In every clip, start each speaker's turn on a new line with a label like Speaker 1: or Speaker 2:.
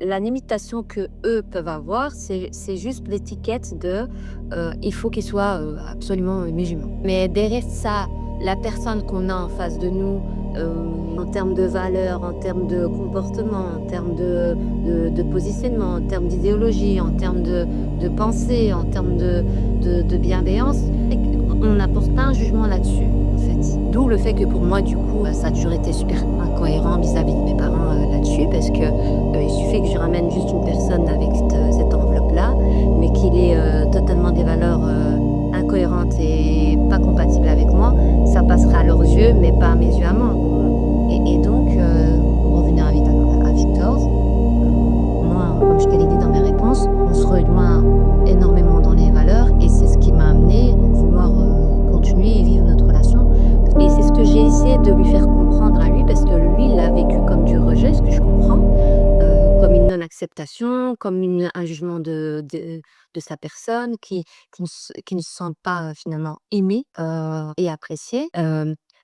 Speaker 1: La limitation que eux peuvent avoir, c'est juste l'étiquette de, il faut qu'il soit, absolument, musulman. Mais derrière ça, la personne qu'on a en face de nous, en termes de valeurs, en termes de comportement, en termes de positionnement, en termes d'idéologie, en termes de pensée, en termes de bienveillance, et qu'on n'apporte pas un jugement là-dessus, en fait. D'où le fait que pour moi, du coup, ça a toujours été super incohérent vis-à-vis de mes parents, là-dessus parce que il suffit que je ramène juste une personne avec cette enveloppe-là, mais qu'il ait totalement des valeurs incohérentes et pas compatibles avec moi, ça passera à leurs yeux, mais pas à mes yeux à moi. Et donc, pour revenir à Victor, moi, comme je te l'ai dit dans mes réponses, on se rejoint énormément dans les valeurs et c'est ce qui m'a amené à vouloir continuer et vivre notre relation. Et c'est ce que j'ai essayé de lui faire comprendre à lui, parce que lui, il l'a vécu comme du rejet, ce que je comprends, comme une non-acceptation, comme un jugement de sa personne qui ne se sent pas finalement aimé et apprécié.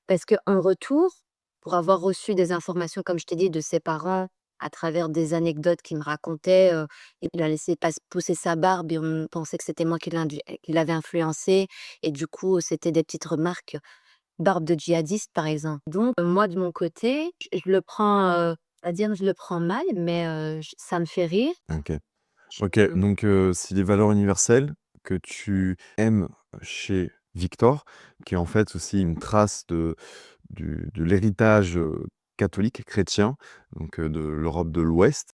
Speaker 1: Parce qu'en retour, pour avoir reçu des informations, comme je t'ai dit, de ses parents à travers des anecdotes qu'il me racontait, il a laissé pousser sa barbe et on pensait que c'était moi qui l'avais influencé et du coup, c'était des petites remarques. Barbe de djihadiste, par exemple. Donc, moi, de mon côté, je le prends, c'est-à-dire je le prends mal, mais j ça me fait rire.
Speaker 2: OK.
Speaker 1: Je
Speaker 2: OK, donc c'est des valeurs universelles que tu aimes chez Victor, qui est en fait aussi une trace de l'héritage, catholique chrétien, donc de l'Europe de l'Ouest.